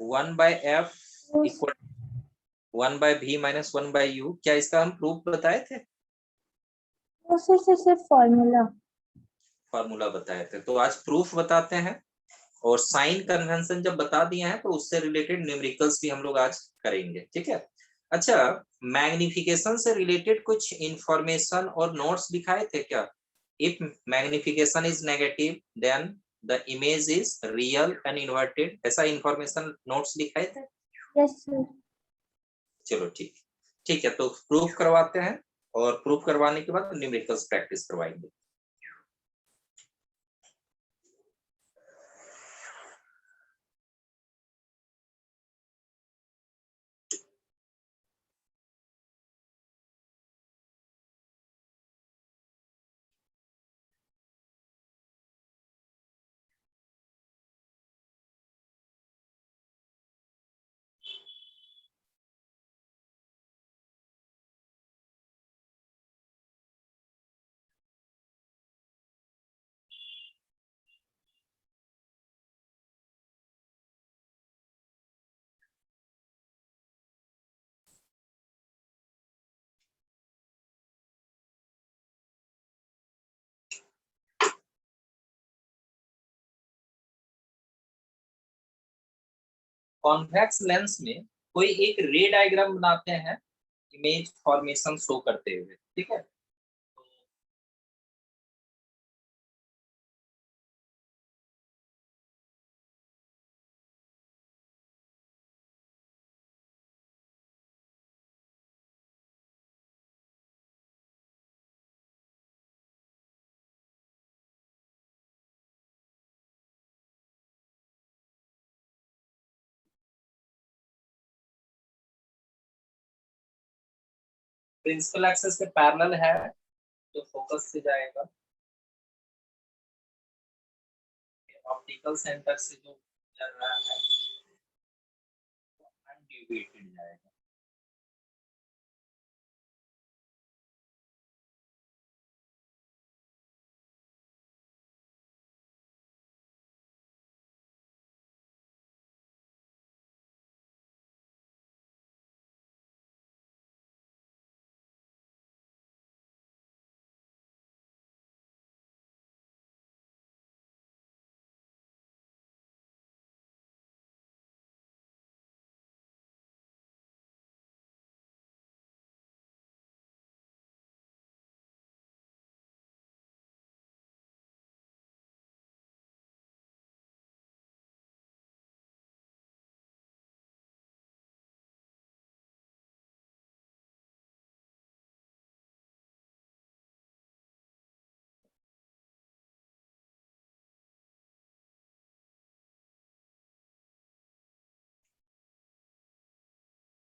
1/f equal 1/v minus 1/u। क्या इसका हम प्रूफ बताए थे? सिर्फ फॉर्मूला बताए थे। तो आज प्रूफ बताते हैं, और साइन कन्वेंशन जब बता दिए हैं तो उससे रिलेटेड न्यूमेरिकल्स भी हम लोग आज करेंगे। ठीक है। अच्छा, मैग्निफिकेशन से रिलेटेड कुछ इंफॉर्मेशन और नोट्स दिखाए थे क्या? If magnification is negative then the image is real and inverted, ऐसा इंफॉर्मेशन नोट्स दिखाए थे? Yes sir. चलो ठीक ठीक है, तो प्रूफ करवाते हैं, और प्रूफ करवाने के बाद न्यूमेरिकल्स प्रैक्टिस करवाएंगे। कॉन्वेक्स लेंस में कोई एक रे डायग्राम बनाते हैं इमेज फॉर्मेशन शो करते हुए। ठीक है। प्रिंसिपल एक्सेस के पैरेलल है, जो फोकस से जाएगा, ऑप्टिकल सेंटर से जो चल रहा है वो अनडिविएटेड जाएगा।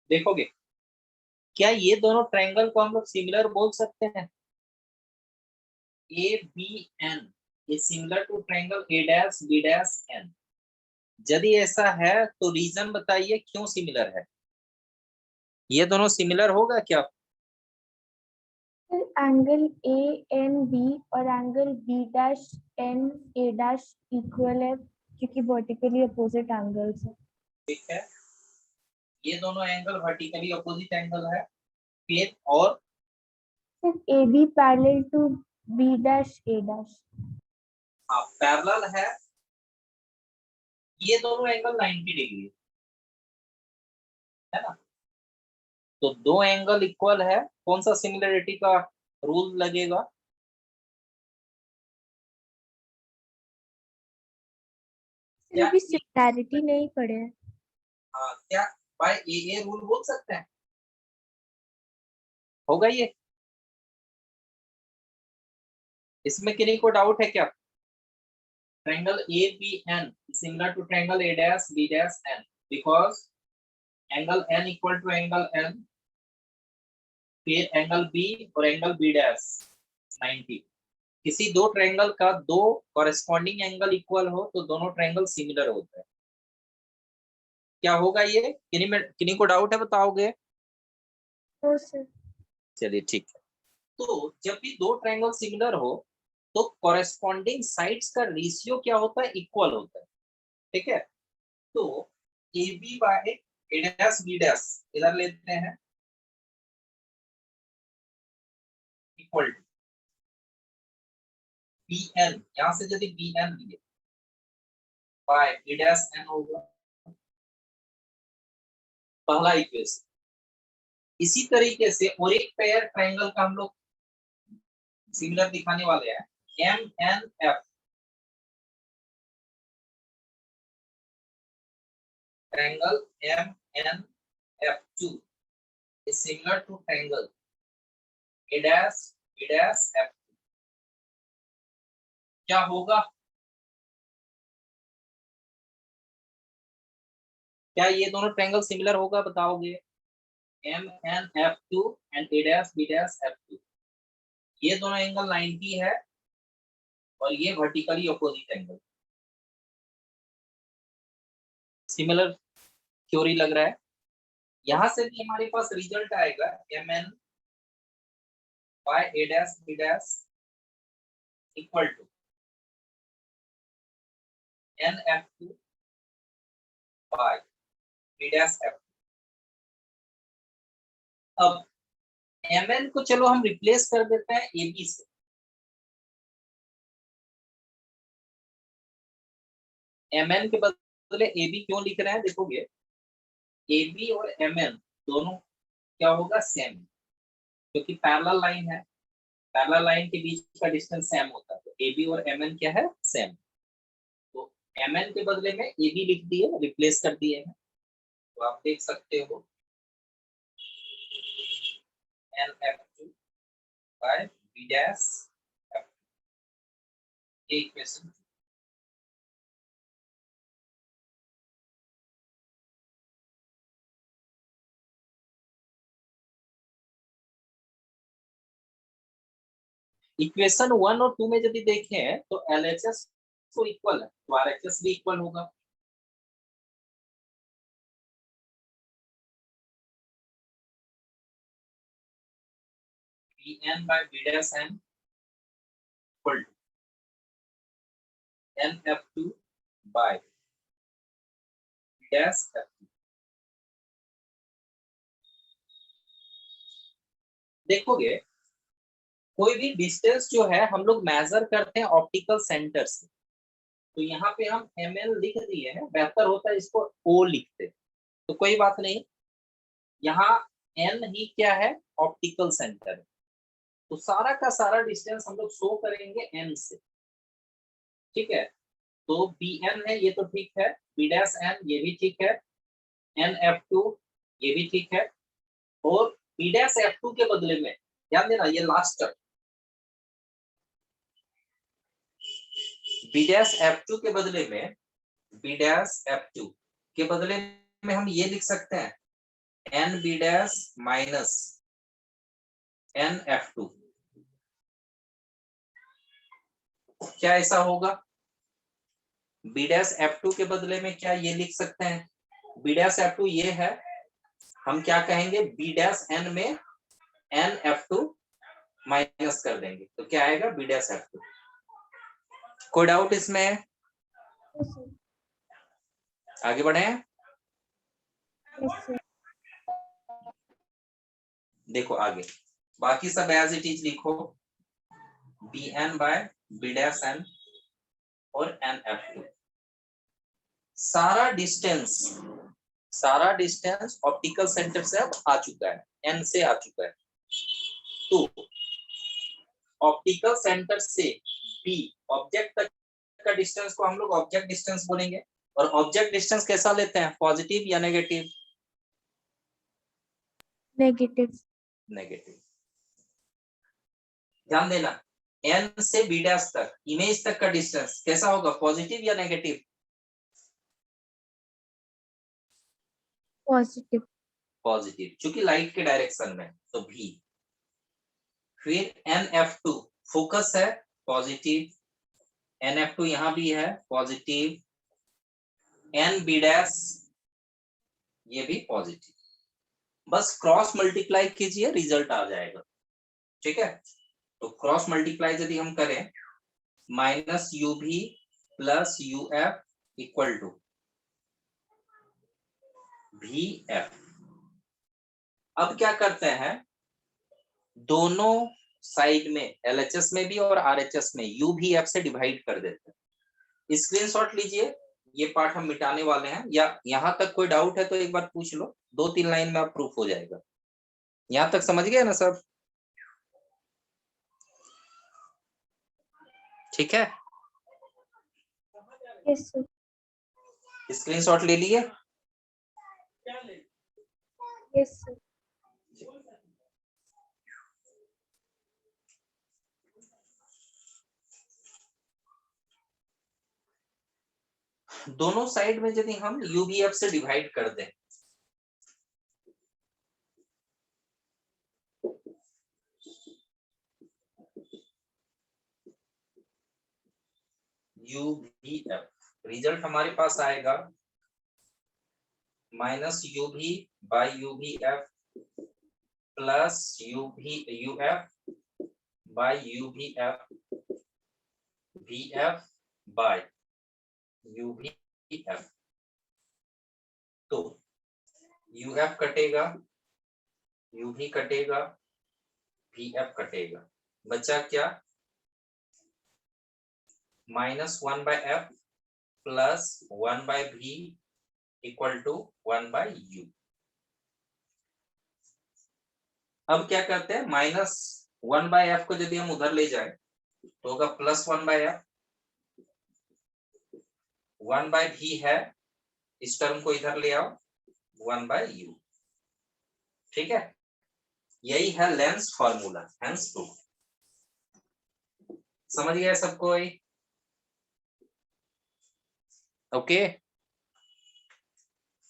देखोगे, क्या ये दोनों ट्रायंगल को हम लोग सिमिलर बोल सकते हैं? ए बी एन ये similar to triangle A dash B dash N. यदि ऐसा है तो रीजन बताइए क्यों सिमिलर है? ये दोनों सिमिलर होगा क्या? एंगल ए एन बी और angle B dash N A dash equal है, क्योंकि वर्टिकली अपोजिट एंगल्स है। ठीक है, ये दोनों एंगल वर्टिकली अपोजिट एंगल है। फिर और A B parallel to B dash A dash. हाँ, पैरेलल है। ये दोनों एंगल 90 डिग्री है ना। तो दो एंगल इक्वल है, कौन सा सिमिलरिटी का रूल लगेगा? क्या अभी सिमिलैरिटी नहीं पढ़े हैं। क्या बाय ए रूल बोल सकते हैं? होगा ये? इसमें किन्हीं को डाउट है क्या? Triangle A B N similar to triangle A dash B dash N, because angle N equal to angle N, फिर एंगल बी और एंगल बी डैश 90। किसी दो ट्रायंगल का दो कॉरेस्पॉन्डिंग एंगल इक्वल हो तो दोनों ट्रायंगल सिमिलर होते हैं। क्या होगा ये? किन्हीं को डाउट है, बताओगे? चलिए ठीक है। तो जब भी दो ट्रायंगल सिमिलर हो तो कॉरेस्पॉन्डिंग साइड्स का रेशियो क्या होता है? इक्वल होता है। ठीक है। तो A B by A dash B dash इधर लेते हैं इक्वल टू बी एन, यहां से यदि बी एन लिए बाय बी डैश एन होगा पहला इक्वेशन। इसी तरीके से और एक पेयर ट्रायंगल का हम लोग सिमिलर दिखाने वाले हैं M N F, triangle MNF2 is similar to triangle A dash B dash F2। क्या होगा? क्या ये दोनों ट्रायंगल सिमिलर होगा बताओगे? MNF2 and A dash B dash F2, ये दोनों एंगल 90 है और ये vertically opposite angle. Similar theory लग रहा है। यहां से भी हमारे पास रिजल्ट आएगा MN by A dash B dash equal to NF2 by B dash F2। अब MN को चलो हम रिप्लेस कर देते हैं AB से। MN के बदले AB क्यों लिख रहे हैं देखोगे, AB और MN दोनों क्या होगा सेम, क्योंकि पैरेलल लाइन है, पैरेलल लाइन के बीच का डिस्टेंस सेम होता है, तो AB और MN क्या है सेम। तो MN के बदले में AB लिख दिए, रिप्लेस कर दिए हैं, तो आप देख सकते हो NF2 by B dash F2, ये इक्वेशन। इक्वेशन 1 और 2 में यदि देखें तो LHS तो इक्वल है, तो RHS भी इक्वल होगा। BN by B dash N equal to NF2 by B dash F2। देखोगे कोई भी डिस्टेंस जो है हम लोग मेजर करते हैं ऑप्टिकल सेंटर से, तो यहाँ पे हम ML लिख दिए हैं, बेहतर होता है इसको O लिखते, तो कोई बात नहीं, यहाँ N ही क्या है ऑप्टिकल सेंटर है, तो सारा का सारा डिस्टेंस हम लोग शो करेंगे N से, ठीक है। तो BN है ये तो ठीक है, B डैश N ये भी ठीक है, NF2 ये भी ठीक है, और B डैश F2 के बदले में ध्यान देना ये last term, B dash F2 के बदले में B डैश F2 के बदले में हम ये लिख सकते हैं NB डैश माइनस NF2। क्या ऐसा होगा? B डैश F2 के बदले में क्या ये लिख सकते हैं, B डैश F2 ये है, हम क्या कहेंगे B डैश N में NF2 माइनस कर देंगे, तो क्या आएगा B डैश F2। कोई डाउट इसमें? आगे बढ़े, देखो आगे बाकी सब एज इट इज लिखो, BN by B dash N और NF2। सारा डिस्टेंस ऑप्टिकल सेंटर से अब आ चुका है, N से आ चुका है, तो ऑप्टिकल सेंटर से B ऑब्जेक्ट तक का डिस्टेंस को हम लोग ऑब्जेक्ट डिस्टेंस बोलेंगे, और ऑब्जेक्ट डिस्टेंस कैसा लेते हैं, पॉजिटिव या नेगेटिव? नेगेटिव। नेगेटिव। ध्यान देना N से B डैश तक इमेज तक का डिस्टेंस कैसा होगा, पॉजिटिव या नेगेटिव? पॉजिटिव। पॉजिटिव, क्योंकि लाइट के डायरेक्शन में, तो भी। फिर NF2 फोकस है पॉजिटिव, NF2 यहां भी है पॉजिटिव, NB डैश ये भी पॉजिटिव, बस क्रॉस मल्टीप्लाई कीजिए रिजल्ट आ जाएगा, ठीक है। तो क्रॉस मल्टीप्लाई यदि हम करें minus UV plus UF equal to VF। अब क्या करते हैं, दोनों साइड में LHS में भी और RHS में UVF से डिवाइड कर देते हैं। स्क्रीनशॉट लीजिए, ये पार्ट हम मिटाने वाले हैं, या यहां तक कोई डाउट है तो एक बार पूछ लो, 2-3 लाइन में आप प्रूफ हो जाएगा। यहां तक समझ गए ना सब? ठीक है, यस सर। स्क्रीनशॉट ले लिए? Yes sir. दोनों साइड में यदि हम UVF से डिवाइड कर दें, UVF, रिजल्ट हमारे पास आएगा -UV/UVF plus UF by UVF, VF by UVF। तो UF कटेगा, UV कटेगा, VF कटेगा, बचा क्या? -1/F plus 1/V equal to 1/U। अब क्या करते हैं, -1/F को यदि हम उधर ले जाए तो होगा +1/F, 1/V है, इस टर्म को इधर ले आओ, 1/U। ठीक है, यही है लेंस फॉर्मूला, हेंस प्रूफ। समझ गया सबको? ओके,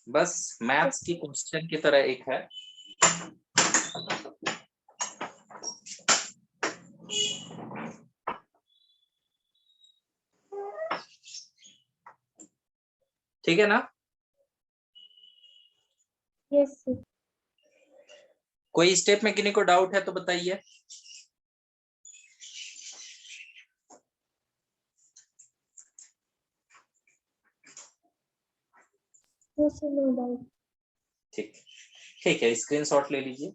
बस मैथ्स की क्वेश्चन की तरह एक है, ठीक है ना? Yes sir. कोई स्टेप में किन्हीं को डाउट है तो बताइए। No sir, no doubt. ठीक, ठीक है, स्क्रीनशॉट ले लीजिए।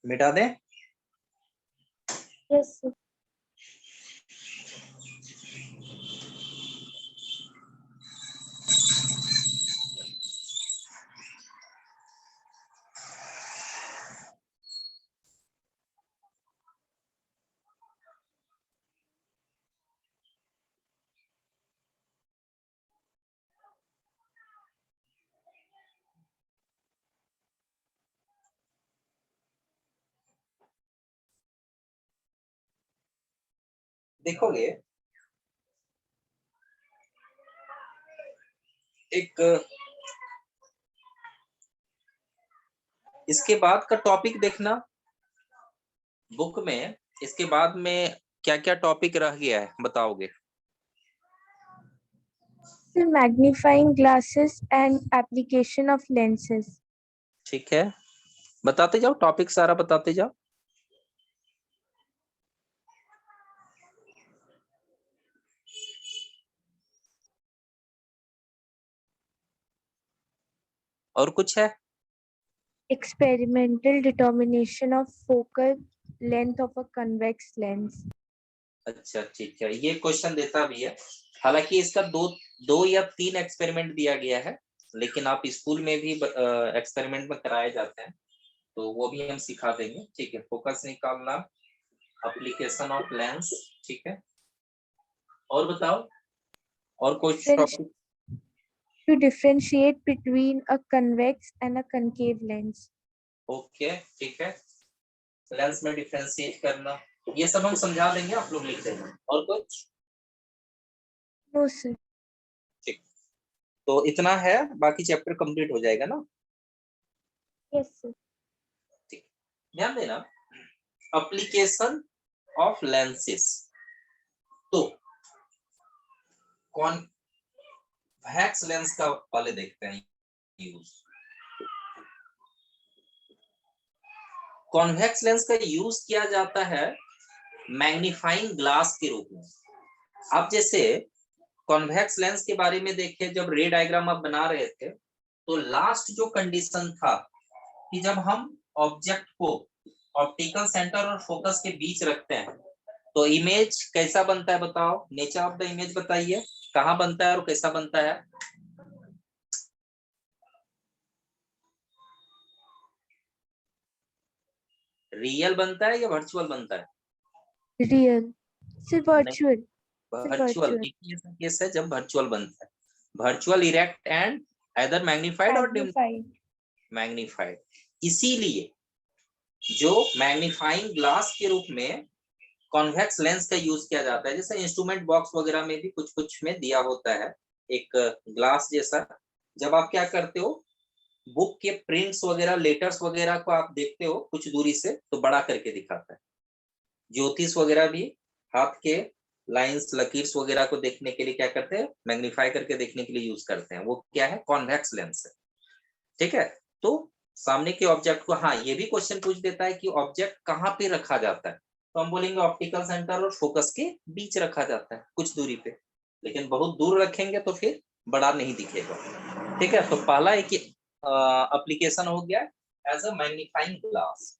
मिटा दें? Yes sir. देखोगे, एक इसके बाद का टॉपिक देखना बुक में, इसके बाद में क्या क्या टॉपिक रह गया है बताओगे? Sir, magnifying glasses and application of lenses. ठीक है, बताते जाओ, टॉपिक सारा बताते जाओ। और कुछ है? Experimental determination of focal length of a convex lens. अच्छा, ठीक है, ये क्वेश्चन देता भी है, हालांकि इसका दो या तीन एक्सपेरिमेंट दिया गया है, लेकिन आप स्कूल में भी एक्सपेरिमेंट में कराए जाते हैं, तो वो भी हम सिखा देंगे। ठीक है, फोकस निकालना, एप्लीकेशन ऑफ लेंस, ठीक है, और बताओ, और कुछ topic? To differentiate between a convex and a concave lens. Okay, ठीक है, लेंस में डिफरेंशिएट करना, ये सब हम समझा देंगे, आप लोग लिख देंगे। और कुछ? No sir. ठीक, तो इतना है, बाकी चैप्टर कंप्लीट हो जाएगा ना? Yes sir. ठीक, ध्यान देना, एप्लीकेशन ऑफ लेंसेस, तो कॉन्वेक्स लेंस का पहले देखते हैं यूज। कॉन्वेक्स लेंस का यूज किया जाता है मैग्नीफाइंग ग्लास के रूप में। अब जैसे कॉन्वेक्स लेंस के बारे में देखिए, जब रे डायग्राम आप बना रहे थे तो लास्ट जो कंडीशन था कि जब हम ऑब्जेक्ट को ऑप्टिकल सेंटर और फोकस के बीच रखते हैं तो इमेज कैसा बनता है बताओ, नेचर ऑफ द इमेज बताइए, कहाँ बनता है और कैसा बनता है? रियल बनता है या वर्चुअल बनता है? रियल, सिर्फ वर्चुअल, सिर्फ वर्चुअल वर्चुअल। एक ही ऐसा केस है जब वर्चुअल बनता है, virtual erect and either magnified और मैग्नीफाइड। मैग्नीफाइड। इसीलिए जो मैग्नीफाइंग ग्लास के रूप में कॉन्वेक्स लेंस का यूज किया जाता है, जैसे इंस्ट्रूमेंट बॉक्स वगैरह में भी कुछ कुछ में दिया होता है एक ग्लास जैसा। जब आप क्या करते हो, बुक के प्रिंट्स वगैरह, लेटर्स वगैरह को आप देखते हो कुछ दूरी से तो बड़ा करके दिखाता है। ज्योतिष वगैरह भी हाथ के लाइंस, लकीर्स वगैरह को देखने के लिए क्या करते हैं, मैग्नीफाई करके देखने के लिए यूज करते हैं। वो क्या है, कॉन्वेक्स लेंस है। ठीक है, तो सामने के ऑब्जेक्ट को, हाँ ये भी क्वेश्चन पूछ देता है कि ऑब्जेक्ट कहाँ पे रखा जाता है, तो हम बोलेंगे ऑप्टिकल सेंटर और फोकस के बीच रखा जाता है, कुछ दूरी पे। लेकिन बहुत दूर रखेंगे तो फिर बड़ा नहीं दिखेगा। ठीक है, तो पहला एक एप्लीकेशन हो गया एज अ मैग्नीफाइंग ग्लास।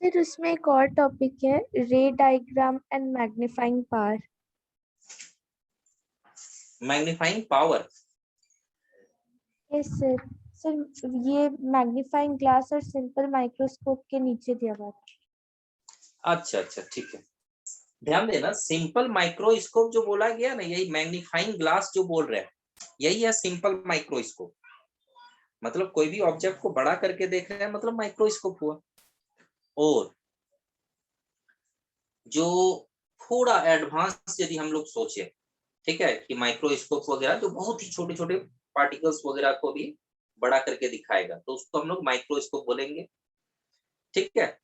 फिर उसमें एक और टॉपिक है, रे diagram and magnifying power. Magnifying power, yes sir. Sir ये मैग्नीफाइंग ग्लास और सिंपल माइक्रोस्कोप के नीचे दिया हुआ था। अच्छा अच्छा ठीक है। ध्यान देना, सिंपल माइक्रोस्कोप जो बोला गया ना, यही मैग्नीफाइंग ग्लास जो बोल रहे हैं, यही है सिंपल माइक्रोस्कोप। मतलब कोई भी ऑब्जेक्ट को बड़ा करके देख रहे हैं, मतलब माइक्रोस्कोप हुआ। और जो थोड़ा एडवांस यदि हम लोग सोचे, ठीक है, कि माइक्रोस्कोप वगैरह जो बहुत ही छोटे छोटे पार्टिकल्स वगैरह को भी बड़ा करके दिखाएगा, तो उसको हम लोग माइक्रोस्कोप बोलेंगे। ठीक है,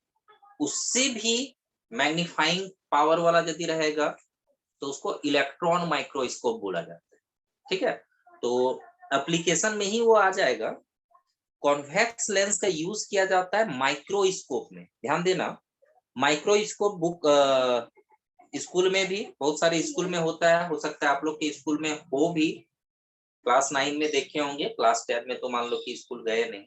उससे भी मैग्नीफाइंग पावर वाला यदि रहेगा तो उसको इलेक्ट्रॉन माइक्रोस्कोप बोला जाता है। ठीक है, तो एप्लीकेशन में ही वो आ जाएगा। कॉन्वेक्स लेंस का यूज किया जाता है माइक्रोस्कोप में। ध्यान देना, माइक्रोस्कोप बुक स्कूल में भी, बहुत सारे स्कूल में होता है, हो सकता है आप लोग के स्कूल में हो भी। क्लास 9 में देखे होंगे, क्लास 10 में तो मान लो कि स्कूल गए नहीं।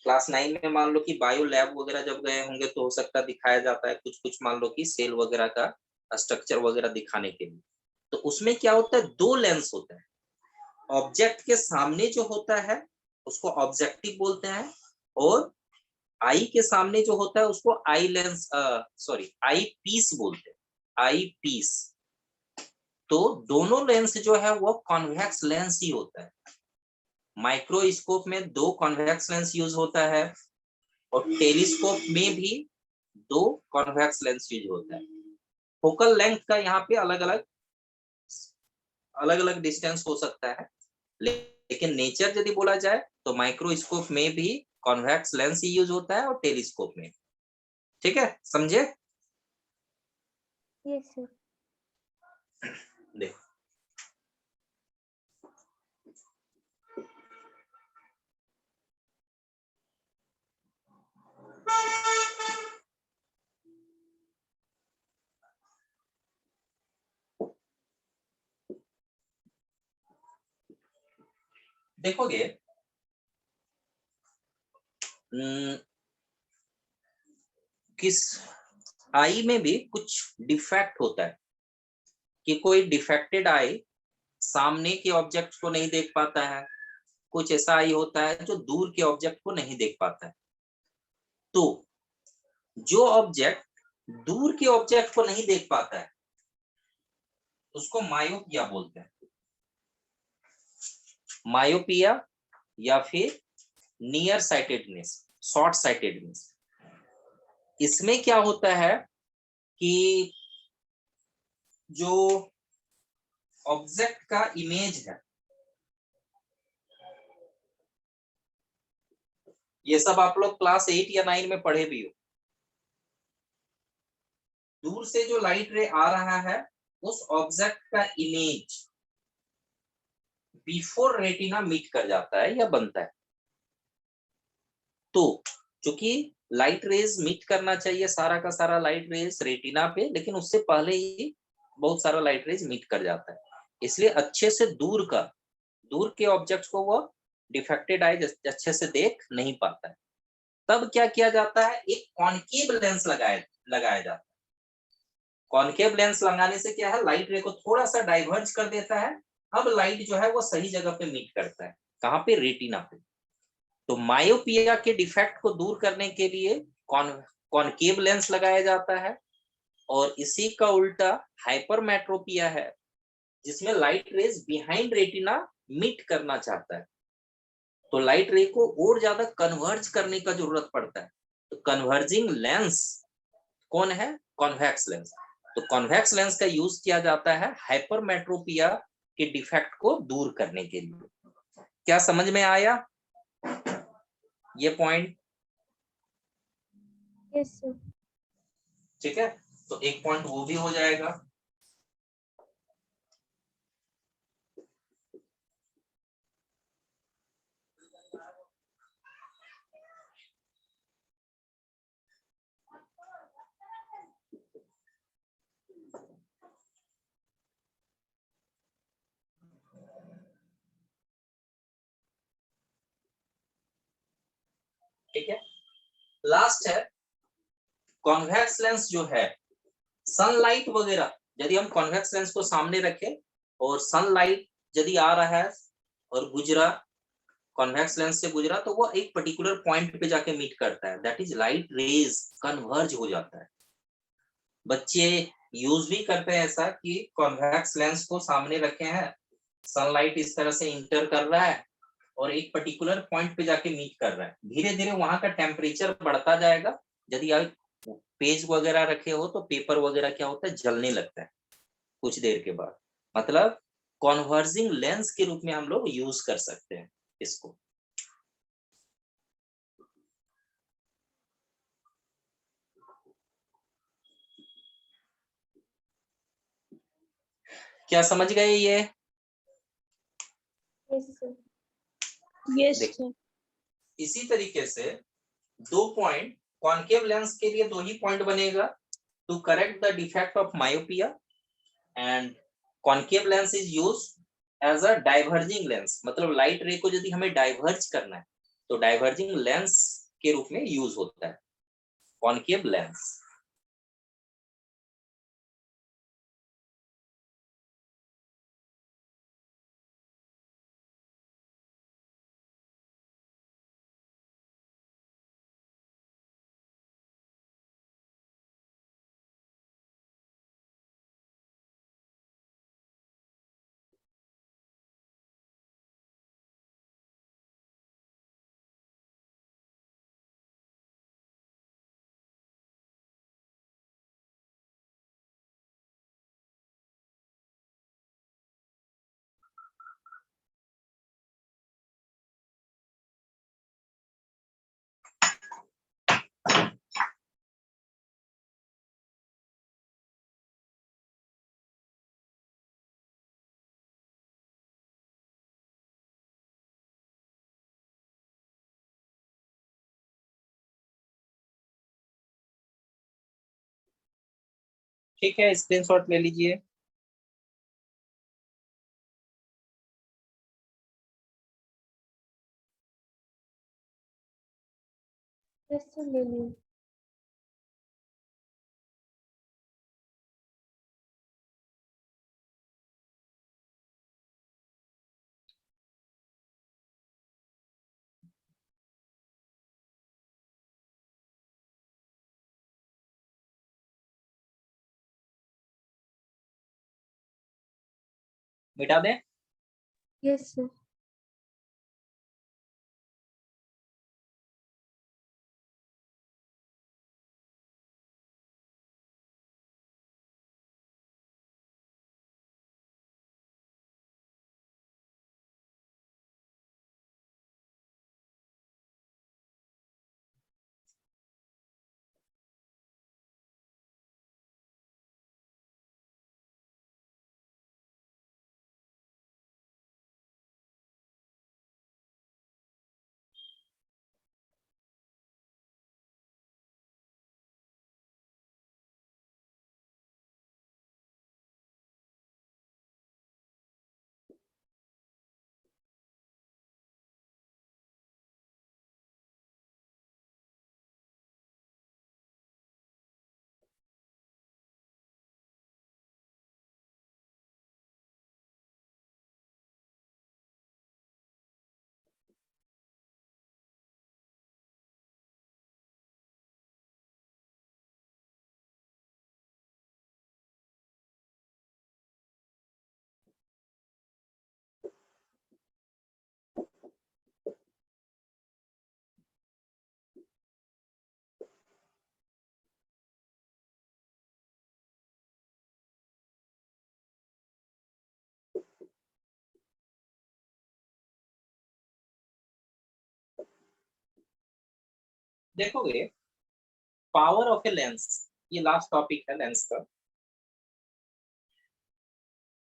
क्लास 9 में मान लो कि बायो लैब वगैरह जब गए होंगे तो हो सकता है दिखाया जाता है कुछ कुछ, मान लो कि सेल वगैरह का स्ट्रक्चर वगैरह दिखाने के लिए। तो उसमें क्या होता है, दो लेंस होता है। ऑब्जेक्ट के सामने जो होता है उसको ऑब्जेक्टिव बोलते हैं, और आई के सामने जो होता है उसको eye lens, sorry eye piece बोलते हैं, आई पीस। तो दोनों लेंस जो है वो कॉन्वेक्स लेंस ही होता है। माइक्रोस्कोप में दो कॉन्वेक्स लेंस यूज होता है, और टेलीस्कोप में भी दो कॉन्वेक्स लेंस यूज होता है। फोकल लेंथ का यहाँ पे अलग अलग डिस्टेंस हो सकता है, लेकिन नेचर यदि बोला जाए तो माइक्रोस्कोप में भी कॉन्वेक्स लेंस ही यूज होता है और टेलीस्कोप में। ठीक है, समझे? Yes sir. देखो, देखोगे किस आई में भी कुछ डिफेक्ट होता है, कि कोई डिफेक्टेड आई सामने के ऑब्जेक्ट को नहीं देख पाता है, कुछ ऐसा आई होता है जो दूर के ऑब्जेक्ट को नहीं देख पाता है। तो जो ऑब्जेक्ट दूर के ऑब्जेक्ट को नहीं देख पाता है उसको मायोपिया बोलते हैं। मायोपिया या फिर नियर साइटेडनेस, शॉर्ट साइटेडनेस। इसमें क्या होता है कि जो ऑब्जेक्ट का इमेज है, ये सब आप लोग क्लास 8 या 9 में पढ़े भी हो। दूर से जो लाइट रे आ रहा है उस ऑब्जेक्ट का इमेज बिफोर रेटिना मीट कर जाता है या बनता है। तो चूंकि लाइट रेज मीट करना चाहिए सारा का सारा लाइट रेज रेटिना पे, लेकिन उससे पहले ही बहुत सारा लाइट रेज मीट कर जाता है, इसलिए अच्छे से दूर के ऑब्जेक्ट्स को वो डिफेक्टेड आई अच्छे से देख नहीं पाता है। तब क्या किया जाता है, एक कॉनकेव लेंस लगाया जाता है। कॉनकेव लेंस लगाने से क्या है, लाइट रे को थोड़ा सा डाइवर्ज कर देता है। अब लाइट जो है वो सही जगह पे मीट करता है, कहाँ पे, रेटिना पे। तो मायोपिया के डिफेक्ट को दूर करने के लिए कॉनकेव लेंस लगाया जाता है। और इसी का उल्टा हाइपरमेट्रोपिया है, जिसमें light rays behind retina meet करना चाहता है, तो लाइट रे को और ज्यादा कन्वर्ज करने का जरूरत पड़ता है। तो कन्वर्जिंग लेंस कौन है, कॉन्वेक्स लेंस। तो कॉन्वेक्स लेंस का यूज किया जाता है हाइपरमेट्रोपिया के डिफेक्ट को दूर करने के लिए। क्या समझ में आया ये पॉइंट? Yes sir. ठीक है, तो एक पॉइंट वो भी हो जाएगा। ठीक है, लास्ट है कॉन्वेक्स लेंस जो है, सनलाइट वगैरह यदि हम कॉन्वेक्स लेंस को सामने रखें और सनलाइट यदि आ रहा है और गुजरा, कॉन्वेक्स लेंस से गुजरा, तो वो एक पर्टिकुलर पॉइंट पे जाके मीट करता है, that is light rays converge हो जाता है। बच्चे यूज भी करते हैं ऐसा कि कॉन्वेक्स लेंस को सामने रखे हैं, सनलाइट इस तरह से इंटर कर रहा है और एक पर्टिकुलर पॉइंट पे जाके मीट कर रहा है। धीरे धीरे वहां का टेम्परेचर बढ़ता जाएगा। यदि आप पेज वगैरह रखे हो तो पेपर वगैरह क्या होता है, जलने लगता है कुछ देर के बाद। मतलब कॉन्वर्जिंग लेंस के रूप में हम लोग यूज कर सकते हैं इसको। क्या समझ गए ये? Yes sir. यस देख, सर। इसी तरीके से दो पॉइंट, कॉन्केव लेंस के लिए दो ही पॉइंट बनेगा to correct the defect of myopia, and concave lens is use as a diverging lens. मतलब लाइट रे को यदि हमें डाइवर्ज करना है तो डाइवर्जिंग लेंस के रूप में यूज होता है कॉन्केव लेंस। ठीक है, स्क्रीनशॉट ले लीजिए। यस सर, ले ली। मिटा दें? Yes sir. देखोगे पावर ऑफ ए लेंस, ये लास्ट टॉपिक है लेंस का।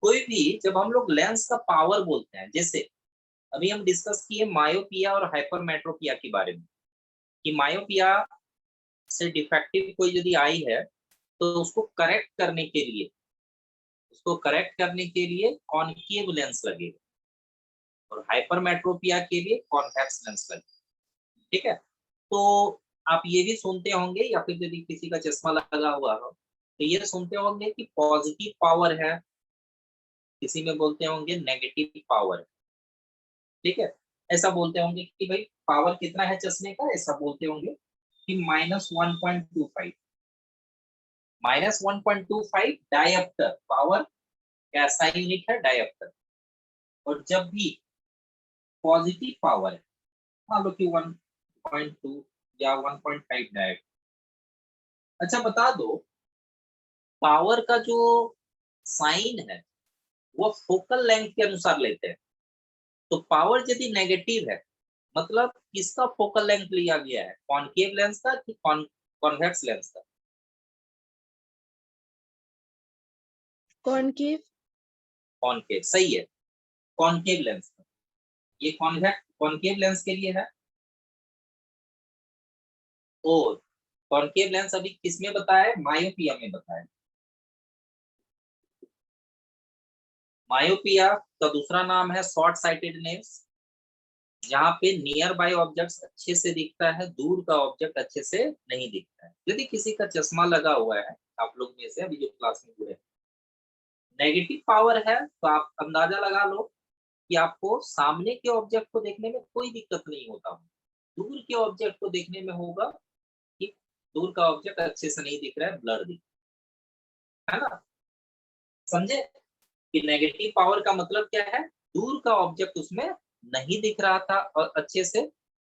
कोई भी जब हम लोग लेंस का पावर बोलते हैं, जैसे अभी हम डिस्कस किए मायोपिया और हाइपरमेट्रोपिया के बारे में, कि मायोपिया से डिफेक्टिव कोई यदि आई है तो उसको करेक्ट करने के लिए, कॉनकेव लेंस लगेगा, और हाइपरमेट्रोपिया के लिए कॉन्वेक्स लेंस लगेगा। ठीक है, तो आप ये भी सुनते होंगे, या फिर यदि किसी का चश्मा लगा हुआ हो तो ये सुनते होंगे कि पॉजिटिव पावर है, किसी में बोलते होंगे नेगेटिव पावर। ठीक है, ऐसा बोलते होंगे कि भाई पावर कितना है चश्मे का, ऐसा बोलते होंगे कि -1.25, -1.25 डायप्टर पावर का ऐसा यूनिट है डायप्टर। और जब भी पॉजिटिव पावर है, मान लो कि 1.2 या 1.5 डायप्टर। अच्छा बता दो, पावर का जो साइन है वो फोकल लेंथ के अनुसार लेते हैं। तो पावर यदि नेगेटिव है, मतलब किसका फोकल लेंथ लिया गया है, कॉनकेव लेंस का कि कॉन्वेक्स लेंस का? कॉनकेव। कॉनकेव सही है, कॉनकेव लेंस का। ये कॉनकेव लेंस के लिए है। और कॉनकेव लेंस अभी किसमें बताया है, मायोपिया में बताया। मायोपिया का दूसरा नाम है शॉर्ट साइटेडनेस, जहाँ पे नियर बाय ऑब्जेक्ट्स अच्छे से दिखता है, दूर का ऑब्जेक्ट अच्छे से नहीं दिखता है। यदि किसी का चश्मा लगा हुआ है, आप लोग में से अभी जो क्लास में जुड़े, नेगेटिव पावर है, तो आप अंदाजा लगा लो कि आपको सामने के ऑब्जेक्ट को देखने में कोई दिक्कत नहीं होता, दूर के ऑब्जेक्ट को देखने में होगा कि दूर का ऑब्जेक्ट अच्छे से नहीं दिख रहा है, ब्लर दिख रहा है ना। समझे कि नेगेटिव पावर का मतलब क्या है, दूर का ऑब्जेक्ट उसमें नहीं दिख रहा था और अच्छे से,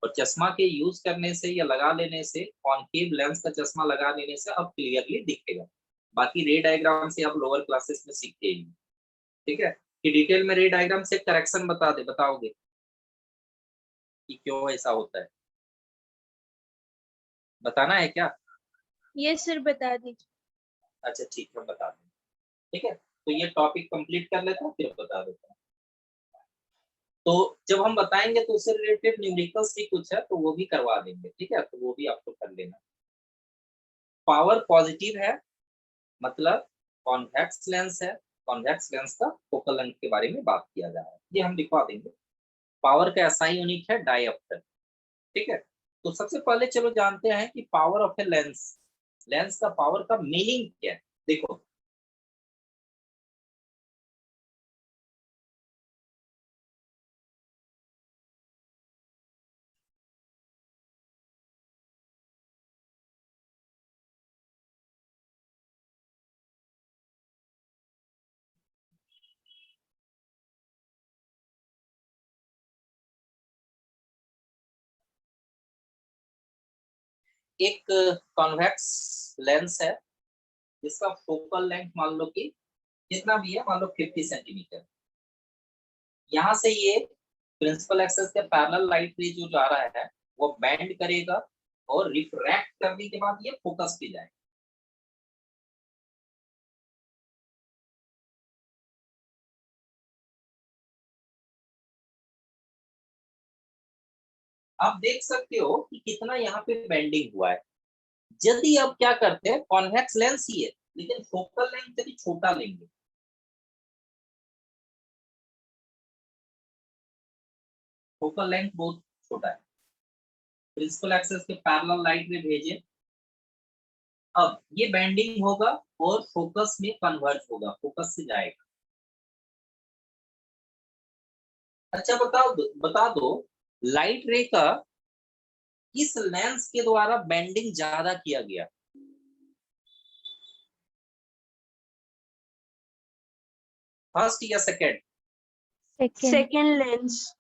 और चश्मा के यूज करने से या लगा लेने से, कॉनकेव लेंस का चश्मा लगा लेने से अब क्लियरली दिखेगा। बाकी रे डायग्राम से आप लोअर क्लासेस में सीखते ही। ठीक है, कि डिटेल में रे डायग्राम से करेक्शन बताओगे कि क्यों ऐसा होता है, बताना है क्या? यस सर, बता दीजिए। अच्छा ठीक है, बता दें। ठीक है, तो ये टॉपिक कंप्लीट कर लेते हैं फिर बता देते हैं। तो जब हम बताएंगे तो उससे रिलेटेड न्यूमेरिकल्स भी कुछ है तो वो भी करवा देंगे। ठीक है, तो वो भी आपको कर लेना। पावर पॉजिटिव है, मतलब कॉन्वेक्स लेंस है, कॉन्वेक्स लेंस का फोकल लेंथ के बारे में बात किया जा रहा है, ये हम लिखवा देंगे। पावर का एसआई यूनिट है डायप्टर। ठीक है, तो सबसे पहले चलो जानते हैं कि power of a lens, lens का पावर का मीनिंग क्या है। देखो एक कॉन्वेक्स लेंस है जिसका फोकल लेंथ मान लो कि जितना भी है, मान लो 50 सेंटीमीटर। यहाँ से ये प्रिंसिपल एक्सेस के पैरेलल लाइट रे जो जा रहा है वो बेंड करेगा और रिफ्रैक्ट करने के बाद ये फोकस पे जाएगा। आप देख सकते हो कि कितना यहाँ पे बेंडिंग हुआ है। यदि अब क्या करते हैं, कॉन्वेक्स लेंस ही है लेकिन फोकल लेंथ यदि छोटा लेंगे, फोकल लेंथ बहुत छोटा है, प्रिंसिपल एक्सेस के पैरेलल लाइट में भेजे, अब ये बेंडिंग होगा और फोकस में कन्वर्ज होगा, फोकस से जाएगा। अच्छा बता दो लाइट रे का किस लेंस के द्वारा बेंडिंग ज्यादा किया गया? फर्स्ट या सेकेंड? Second lens.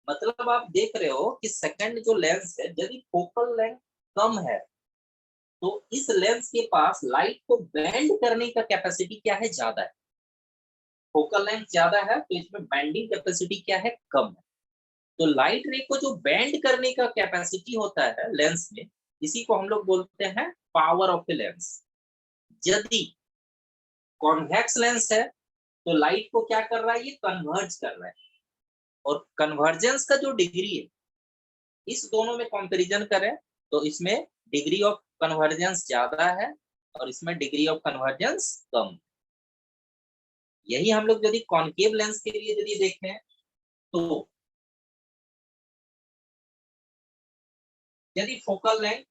मतलब आप देख रहे हो कि सेकंड जो लेंस है, यदि फोकल लेंथ कम है तो इस लेंस के पास लाइट को बेंड करने का कैपेसिटी क्या है, ज्यादा है। फोकल लेंथ ज्यादा है तो इसमें बेंडिंग कैपेसिटी क्या है, कम है। तो लाइट रे को जो बेंड करने का कैपेसिटी होता है लेंस में, इसी को हम लोग बोलते हैं पावर ऑफ ए लेंस। यदि कॉन्वेक्स लेंस है तो लाइट को क्या कर रहा है, ये कन्वर्ज कर रहा है, और कन्वर्जेंस का जो डिग्री है, इस दोनों में कंपैरिजन करें तो इसमें डिग्री ऑफ कन्वर्जेंस ज्यादा है और इसमें डिग्री ऑफ कन्वर्जेंस कम। यही हम लोग यदि कॉन्केव लेंस के लिए यदि देखें तो यदि फोकल लेंथ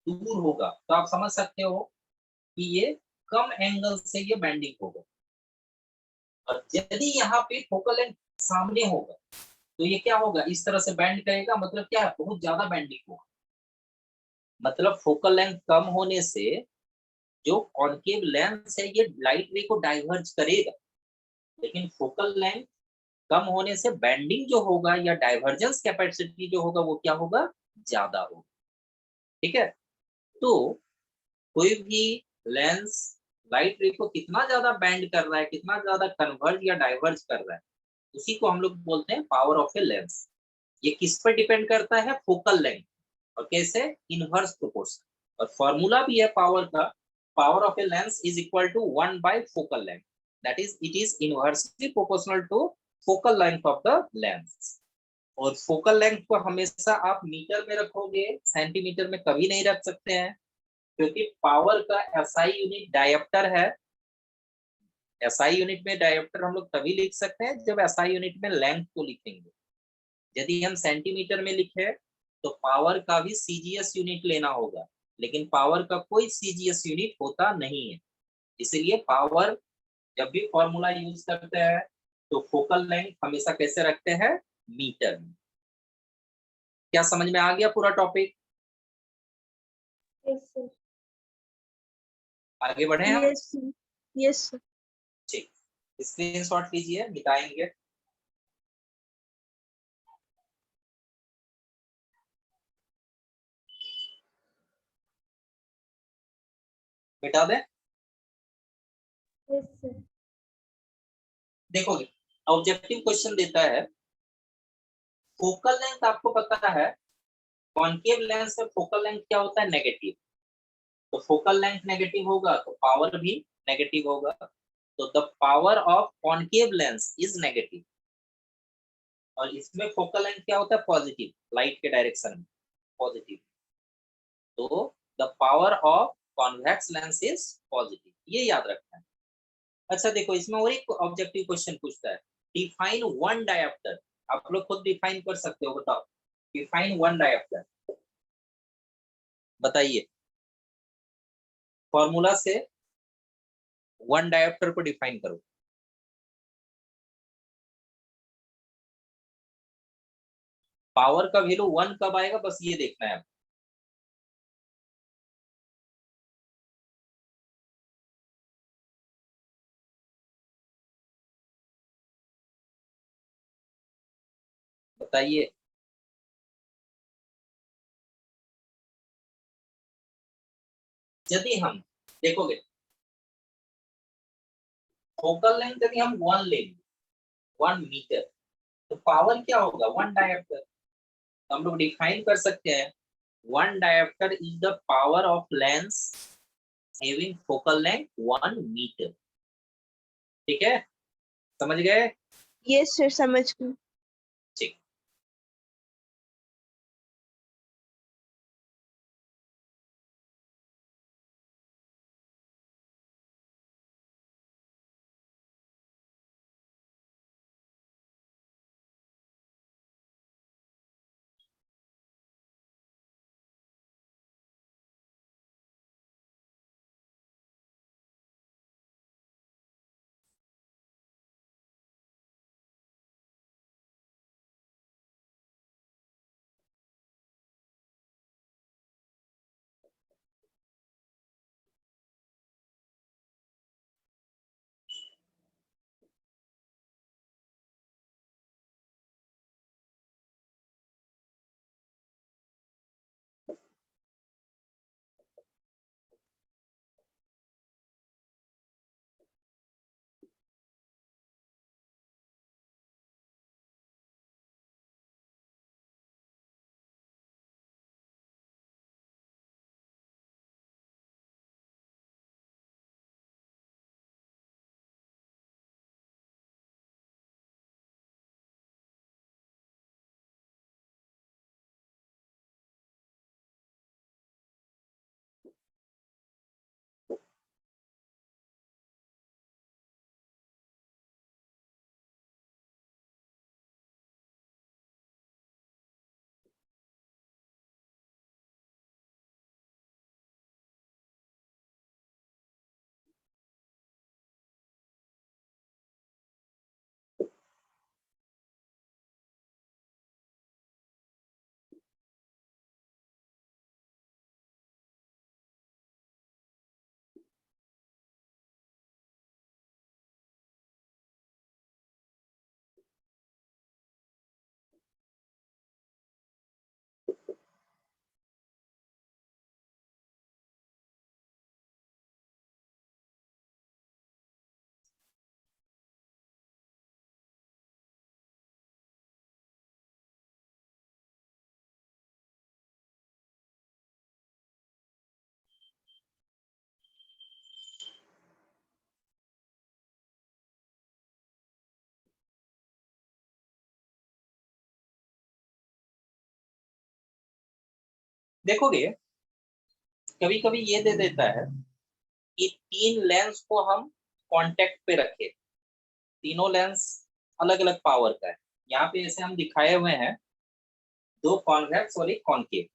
दूर होगा तो आप समझ सकते हो कि ये कम एंगल से ये बेंडिंग होगा, और यदि यहाँ पे फोकल लेंथ सामने होगा तो ये क्या होगा, इस तरह से बेंड करेगा, मतलब क्या है, बहुत ज्यादा बेंडिंग होगा। मतलब फोकल लेंथ कम होने से जो कॉन्केव लेंस है ये लाइट रे को डाइवर्ज करेगा, लेकिन फोकल लेंथ कम होने से बेंडिंग जो होगा या डाइवर्जेंस कैपेसिटी जो होगा वो क्या होगा, ज्यादा होगा। ठीक है, तो कोई भी लेंस लाइट रे को कितना ज्यादा बेंड कर रहा है, कितना ज्यादा कन्वर्ज या डाइवर्ज कर रहा है, उसी को हम लोग बोलते हैं पावर ऑफ ए लेंस। ये किस पर डिपेंड करता है, फोकल लेंथ, और कैसे, इनवर्स प्रोपोर्शन। और फॉर्मूला भी है पावर का, power of a lens is equal to 1 by focal length, that is it is inversely proportional to focal length of the lens. और फोकल लेंथ को हमेशा आप मीटर में रखोगे, सेंटीमीटर में कभी नहीं रख सकते हैं, क्योंकि पावर का एसआई यूनिट डायोप्टर है। एसआई यूनिट में डायोप्टर हम लोग तभी लिख सकते हैं जब एसआई यूनिट में लेंथ को लिखेंगे। यदि हम सेंटीमीटर में लिखे तो पावर का भी सीजीएस यूनिट लेना होगा, लेकिन पावर का कोई सीजीएस यूनिट होता नहीं है। इसलिए पावर जब भी फॉर्मूला यूज करते हैं तो फोकल लेंथ हमेशा कैसे रखते हैं, मीटर में। क्या समझ में आ गया पूरा टॉपिक? Yes, sir. आगे बढ़े हम? Yes sir, yes sir. ठीक, स्क्रीनशॉट लीजिए, मिटाएंगे। मिटा दे। Yes, sir. देखोगे ऑब्जेक्टिव क्वेश्चन देता है, फोकल लेंथ आपको पता है, कॉन्केव लेंस में फोकल लेंथ क्या होता है, नेगेटिव। तो फोकल लेंथ नेगेटिव होगा तो पावर भी नेगेटिव होगा। तो the power of concave lens is negative, और इसमें फोकल लेंथ क्या होता है, पॉजिटिव, लाइट के डायरेक्शन में पॉजिटिव। तो the power of convex lens is positive, ये याद रखना है। अच्छा देखो, इसमें और एक ऑब्जेक्टिव क्वेश्चन पूछता है, डिफाइन वन डायोप्टर। आप लोग खुद डिफाइन कर सकते हो, बताओ, डिफाइन वन डायोप्टर, बताइए फॉर्मूला से वन डायोप्टर को डिफाइन करो। पावर का वैल्यू 1 कब आएगा, बस ये देखना है। बताइए। यदि हम देखोगे फोकल लेंथ यदि हम 1 लेंगे, 1 मीटर, तो पावर क्या होगा, 1 डायोप्टर। तो हम लोग डिफाइन कर सकते हैं, 1 dioptre is the power of lens having focal length 1 metre. ठीक है, समझ गए? यस सर, समझ गई। ठीक। देखोगे कभी कभी ये दे देता है कि 3 लेंस को हम कांटेक्ट पे रखे, तीनों लेंस अलग अलग पावर का है। यहाँ पे ऐसे हम दिखाए हुए हैं 2 कॉन्वेक्स और 1 कॉनकेव।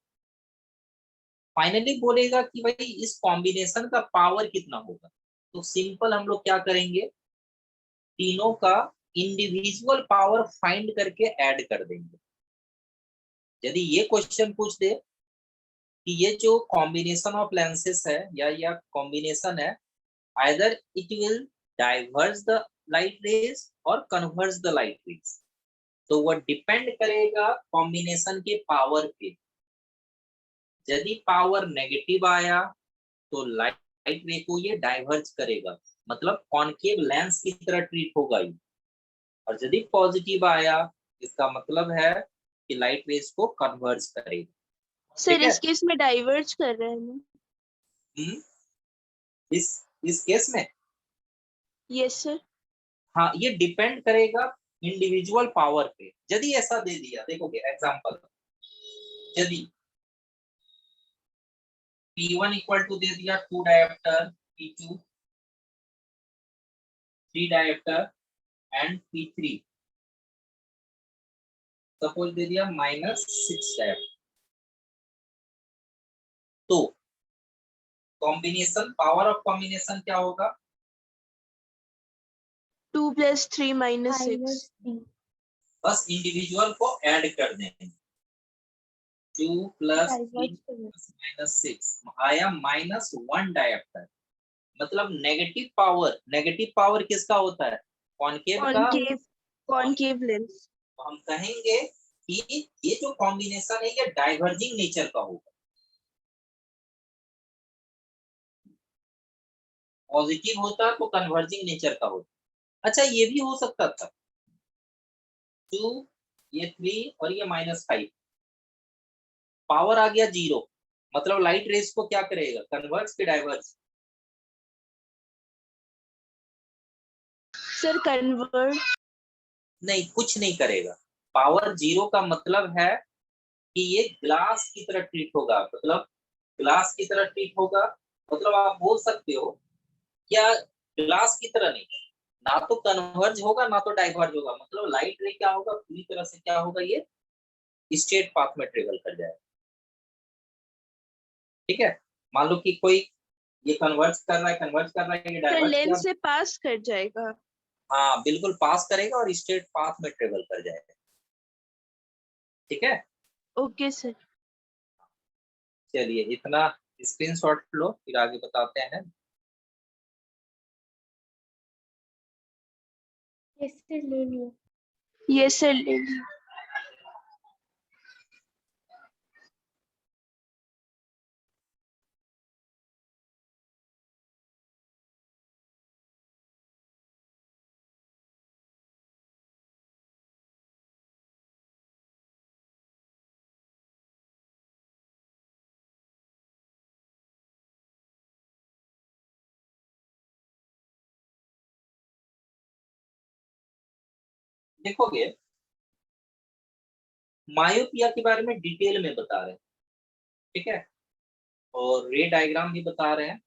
फाइनली बोलेगा कि भाई इस कॉम्बिनेशन का पावर कितना होगा, तो सिंपल हम लोग क्या करेंगे, तीनों का इंडिविजुअल पावर फाइंड करके ऐड कर देंगे। यदि ये क्वेश्चन पूछ दे कि ये जो कॉम्बिनेशन ऑफ लेंसेस है या कॉम्बिनेशन है, either it will diverge the light rays और कन्वर्ज द लाइट रेज, तो वो डिपेंड करेगा कॉम्बिनेशन के पावर पे। यदि पावर नेगेटिव आया तो लाइट रे को ये डाइवर्ज करेगा, मतलब कॉनकेव लेंस की तरह ट्रीट होगा ये। और यदि पॉजिटिव आया इसका मतलब है कि लाइट रेज को कन्वर्ज करेगा। सर ठीक है? इस केस में डाइवर्ज कर रहे हैं ना? हम्म, इस केस में यस सर। हाँ, ये डिपेंड करेगा इंडिविजुअल पावर पे। यदि ऐसा दे दिया, देखोगे एग्जांपल, यदि P1 इक्वल टू दे दिया 2 dioptre, P2 3 dioptre and P3 suppose they दिया -6 डायोप्टर, तो कॉम्बिनेशन पावर ऑफ कॉम्बिनेशन क्या होगा? 2 + 3 - 6। -3 बस इंडिविजुअल को ऐड कर देंगे। 2 + 3 डाइवर्ज कर - 6 आया -1 डायोप्टर। मतलब नेगेटिव पावर किसका होता है? कॉनकेव का। Concave concave lens. तो हम कहेंगे कि ये जो कॉम्बिनेशन है ये डाइवर्जिंग नेचर का होगा। पॉजिटिव होता तो कन्वर्जिंग नेचर का होता। अच्छा, ये भी हो सकता था 2, ये 3 और ये -5, पावर आ गया 0, मतलब लाइट रेज को क्या करेगा, कन्वर्ज के डाइवर्ज? Sir convert. नहीं, कुछ नहीं करेगा। पावर 0 का मतलब है कि ये ग्लास की तरह ट्रीट होगा, मतलब ग्लास की तरह ट्रीट होगा। मतलब आप बोल सकते हो क्या, ग्लास की तरह नहीं, ना तो कन्वर्ज होगा ना तो डाइवर्ज होगा। मतलब लाइट रे क्या होगा, पूरी तरह से क्या होगा, ये स्ट्रेट पाथ में ट्रेवल कर जाएगा। ठीक है? मान लो कि कोई ये कन्वर्ज कर रहा है, ये सर डाइवर्ज किया। लेंस से पास कर जाएगा। हाँ बिल्कुल, पास करेगा और स्ट्रेट पाथ में ट्रेवल कर जाएगा। ठीक है? Okay sir. चलिए इतना स्क्रीनशॉट लो, फिर आगे बताते हैं। कैसे ले लियो। यस सर ले लिया। देखोगे मायोपिया के बारे में डिटेल में बता रहे हैं। ठीक है? और रे डायग्राम भी बता रहे हैं।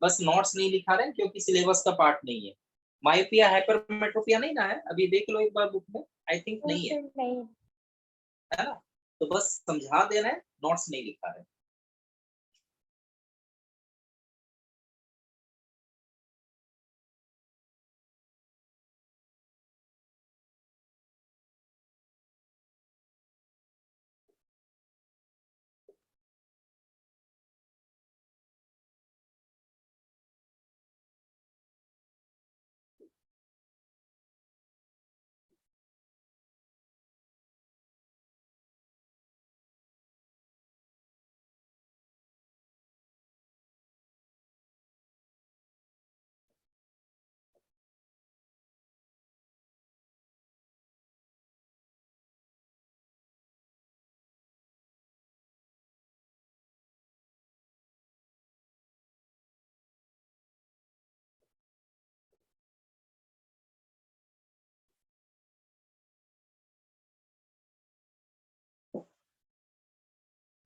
बस नोट्स नहीं लिखा रहे हैं क्योंकि सिलेबस का पार्ट नहीं है। मायोपिया हाइपरमेट्रोपिया नहीं ना है, अभी देख लो एक बार बुक में, आई थिंक वो नहीं है। सर नहीं। है ना? तो बस समझा दे रहे हैं, नोट्स नहीं लिखा रहे हैं।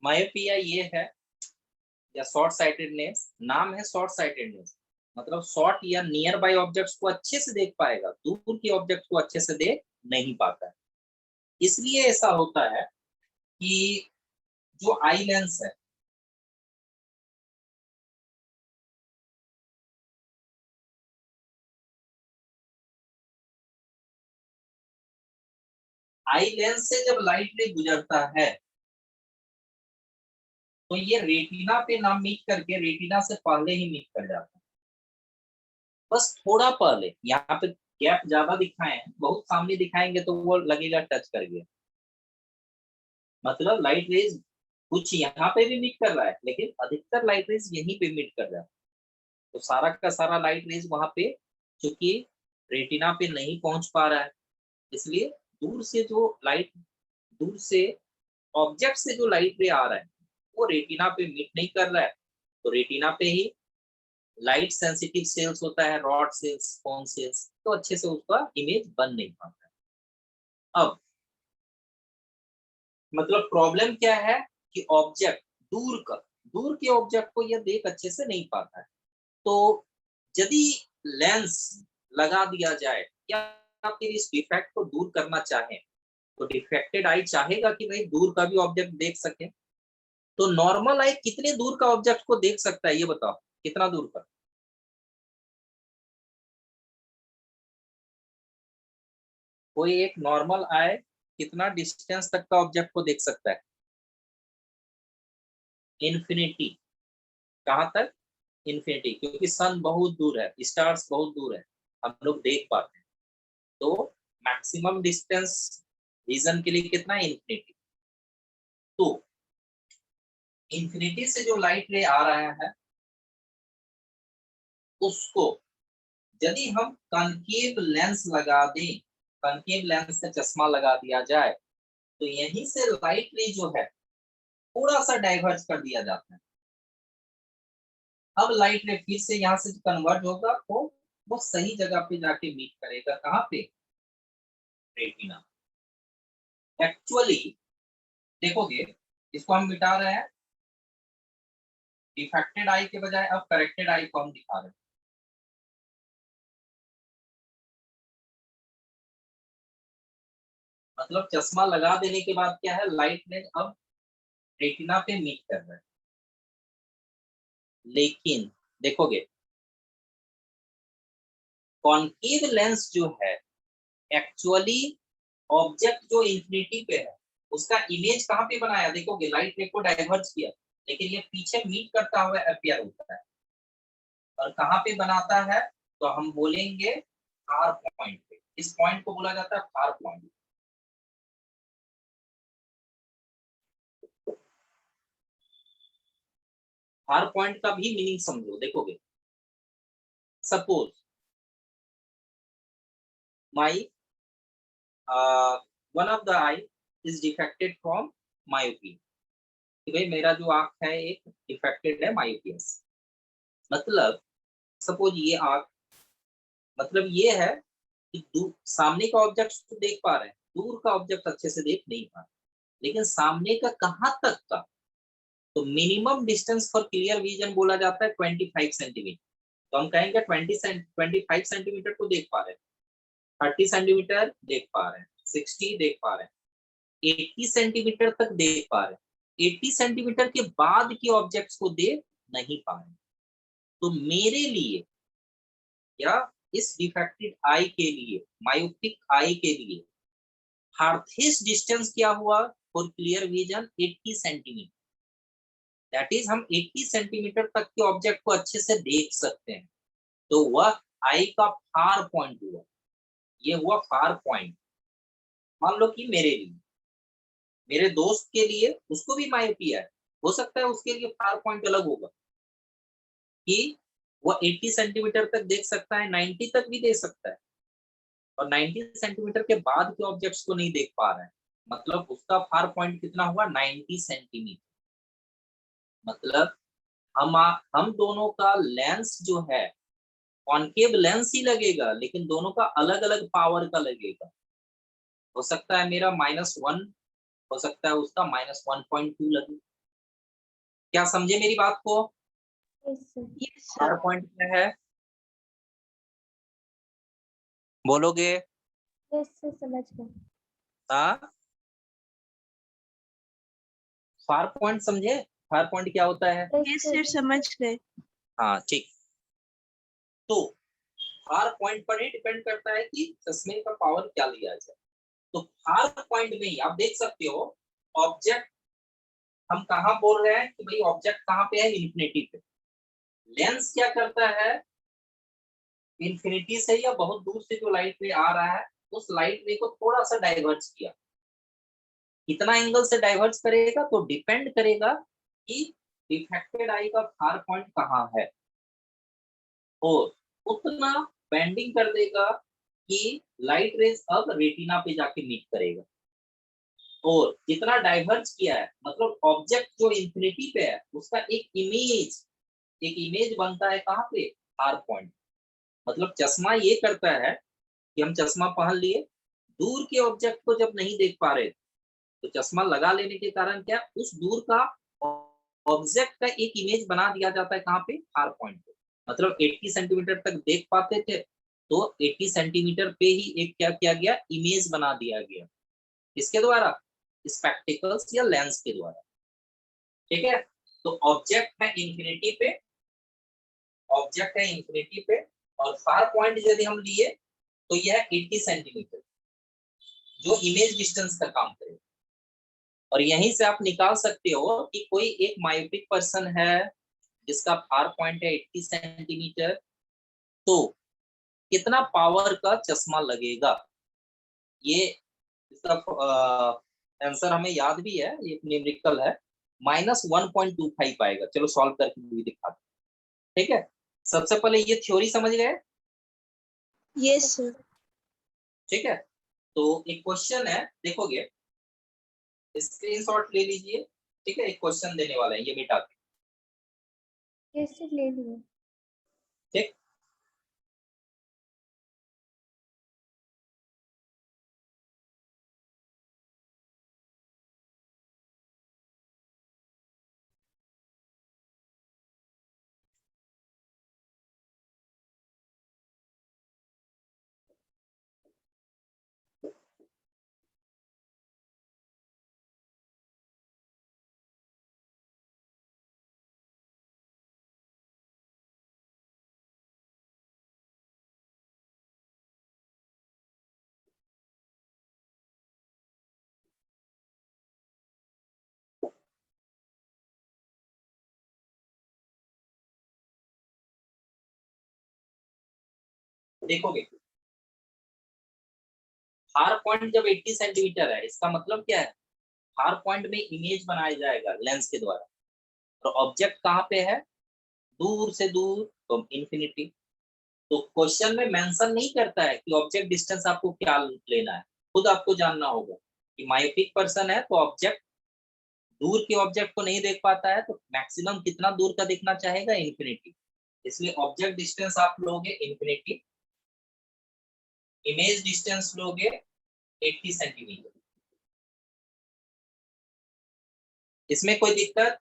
मायोपिया ये है या शॉर्ट साइटेडनेस, नाम है शॉर्ट साइटेडनेस, मतलब शॉर्ट या नियर बाय ऑब्जेक्ट्स को अच्छे से देख पाएगा, दूर के ऑब्जेक्ट को अच्छे से देख नहीं पाता है। इसलिए ऐसा होता है कि जो आई लेंस है, आई लेंस से जब लाइट रे गुजरता है तो ये रेटिना पे ना मीट करके रेटिना से पहले ही मीट कर जाता है, बस थोड़ा पहले। यहाँ पे गैप ज्यादा दिखाए हैं, बहुत सामने दिखाएंगे तो वो लगेगा टच कर गया, मतलब लाइट रेज कुछ यहाँ पे भी मीट कर रहा है लेकिन अधिकतर लाइट रेज यहीं पे मीट कर रहा है। तो सारा का सारा लाइट रेज वहां पे चूंकि रेटिना पे नहीं पहुंच पा रहा है, इसलिए दूर से जो लाइट, दूर से ऑब्जेक्ट से जो लाइट रे आ रहा है वो रेटिना पे मीट नहीं कर रहा है। तो रेटिना पे ही लाइट सेंसिटिव सेल्स होता है, रॉड सेल्स, कोन सेल्स, तो अच्छे से उसका इमेज बन नहीं पाता है। अब मतलब प्रॉब्लम क्या है कि ऑब्जेक्ट दूर के ऑब्जेक्ट को यह देख अच्छे से नहीं पाता है। तो यदि लेंस लगा दिया जाए या फिर इस डिफेक्ट को दूर करना चाहे तो डिफेक्टेड आई चाहेगा कि भाई दूर का भी ऑब्जेक्ट देख सके। तो नॉर्मल आई कितने दूर का ऑब्जेक्ट को देख सकता है, ये बताओ कितना दूर का? कोई एक नॉर्मल आई कितना डिस्टेंस तक का ऑब्जेक्ट को देख सकता है? इन्फिनिटी। कहां तक? इन्फिनिटी, क्योंकि सन बहुत दूर है, स्टार्स बहुत दूर है, हम लोग देख पाते हैं। तो मैक्सिमम डिस्टेंस विजन के लिए कितना है? इन्फिनिटी। तो इन्फिनिटी से जो लाइट रे आ रहा है उसको यदि हम कनकेव लेंस लगा दें, कनकेव लेंस का चश्मा लगा दिया जाए तो यहीं से लाइट रे जो है थोड़ा सा डाइवर्ज कर दिया जाता है। अब लाइट रे फिर से यहाँ से कन्वर्ट होगा तो वो सही जगह पे जाके मीट करेगा, कहाँ पे? रेटिना। एक्चुअली देखोगे, इसको हम मिटा रहे हैं, डिफेक्टेड आई के बजाय अब करेक्टेड आई को हम दिखा रहे हैं। मतलब चश्मा लगा देने के बाद क्या है, लाइट ने अब रेटिना पे मीट कर रहा है। लेकिन देखोगे कॉन्केव लेंस जो है एक्चुअली ऑब्जेक्ट जो इंफिनिटी पे है उसका इमेज कहाँ पे बनाया, देखोगे लाइट रे को डाइवर्ज किया लेकिन ये पीछे मीट करता हुआ अपीयर होता है। और कहाँ पे बनाता है तो हम बोलेंगे फार पॉइंट पे, इस पॉइंट को बोला जाता है फार पॉइंट। फार पॉइंट का भी मीनिंग समझो, देखोगे suppose my one of the I is defected from myopia, कि भाई मेरा जो आंख है एक डिफेक्टेड है मायोपिया से। मतलब सपोज ये आंख, मतलब ये है कि सामने का ऑब्जेक्ट तो देख पा रहे हैं, दूर का ऑब्जेक्ट अच्छे से देख नहीं पा रहे, लेकिन सामने का कहाँ तक का, तो minimum distance for clear vision बोला जाता है 25 सेंटीमीटर। तो हम कहेंगे 25 सेंटीमीटर को देख पा रहे हैं, 30 सेंटीमीटर देख पा रहे हैं, 60 देख पा रहे हैं, 80 सेंटीमीटर तक देख पा रहे हैं, 80 सेंटीमीटर के बाद के ऑब्जेक्ट्स को देख नहीं पा रहे। तो मेरे लिए या इस डिफेक्टेड आई के लिए, मायोपिक आई के लिए फार्थेस्ट डिस्टेंस क्या हुआ for clear vision? 80 centimetre. That is हम 80 सेंटीमीटर तक के ऑब्जेक्ट को अच्छे से देख सकते हैं। तो वह आई का फार पॉइंट हुआ, ये हुआ फार पॉइंट। मान लो कि मेरे लिए, मेरे दोस्त के लिए, उसको भी मायोपिया है, हो सकता है उसके लिए फार पॉइंट अलग होगा कि वो 80 सेंटीमीटर तक देख सकता है, 90 तक भी देख सकता है, और 90 सेंटीमीटर के बाद के ऑब्जेक्ट्स को नहीं देख पा रहा है। मतलब उसका फार पॉइंट कितना हुआ? 90 सेंटीमीटर। मतलब हम दोनों का लेंस जो है कॉन्केव लेंस ही लगेगा लेकिन दोनों का अलग अलग पावर का लगेगा। हो सकता है मेरा -1, हो सकता है उसका -1.2 लगे। क्या समझे मेरी बात को? yes sir, Yes, फार sir. पॉइंट क्या है बोलोगे? yes sir, समझ गए। हाँ, फार पॉइंट समझे? फार पॉइंट क्या होता है? yes Yes, sir, sir. समझ गए. हाँ ठीक। तो फार पॉइंट पर ही डिपेंड करता है कि चश्मे का पावर क्या लिया जाए। तो फार पॉइंट में ही आप देख सकते हो ऑब्जेक्ट, हम कहाँ बोल रहे हैं कि भाई ऑब्जेक्ट कहाँ पे है? इन्फिनिटी पे। लेंस क्या करता है? इन्फिनिटी से या बहुत दूर से जो लाइट रे आ रहा है उस लाइट रे को थोड़ा सा डाइवर्ज किया। कितना एंगल से डाइवर्ज करेगा तो डिपेंड करेगा कि रिफ्रैक्टेड आई का फार पॉइंट कहाँ है, और उतना बेंडिंग कर देगा कि लाइट रेज अब रेटिना पे जाके मीट करेगा। और जितना डाइवर्ज किया है मतलब ऑब्जेक्ट जो इंफिनिटी पे है उसका एक इमेज बनता है कहाँ पे? Far point. मतलब चश्मा ये करता है कि हम चश्मा पहन लिए, दूर के ऑब्जेक्ट को जब नहीं देख पा रहे तो चश्मा लगा लेने के कारण क्या उस दूर का ऑब्जेक्ट का एक इमेज बना दिया जाता है कहाँ पे? फार पॉइंट पे। मतलब 80 सेंटीमीटर तक देख पाते थे तो 80 सेंटीमीटर पे ही एक क्या किया गया? इमेज बना दिया गया। किसके द्वारा? स्पेक्टिकल्स या लेंस के द्वारा। ठीक है, तो ऑब्जेक्ट है इंफिनिटी पे और फार पॉइंट यदि हम लिए तो यह 80 सेंटीमीटर जो इमेज डिस्टेंस का काम करेगा। और यहीं से आप निकाल सकते हो कि कोई एक मायोपिक पर्सन है जिसका फार पॉइंट है 80 सेंटीमीटर, तो कितना पावर का चश्मा लगेगा? ये इसका आंसर हमें याद भी है, ये न्यूमेरिकल है, -1.25 आएगा। चलो सॉल्व करके भी दिखाते हैं। ठीक है, सबसे पहले ये थ्योरी समझ गए? Yes, sir. ठीक है, तो एक क्वेश्चन है, देखोगे स्क्रीनशॉट ले लीजिए। ठीक है, एक क्वेश्चन देने वाला है, ये मिटाते yes sir, ले लिए। ठीक। देखोगे फार पॉइंट जब 80 सेंटीमीटर है इसका मतलब क्या है? फार पॉइंट में इमेज बनाया जाएगा लेंस के द्वारा, और ऑब्जेक्ट कहाँ पे है? दूर से दूर, तो इंफिनिटी। तो क्वेश्चन में मेंशन नहीं करता है कि ऑब्जेक्ट डिस्टेंस आपको क्या लेना है, खुद आपको जानना होगा कि मायोपिक पर्सन है तो ऑब्जेक्ट दूर के ऑब्जेक्ट को नहीं देख पाता है तो मैक्सिमम कितना दूर का देखना चाहेगा? इंफिनिटी। इसलिए ऑब्जेक्ट डिस्टेंस आप लोगे इंफिनिटी, इमेज डिस्टेंस लोगे 80 सेंटीमीटर। इसमें कोई दिक्कत?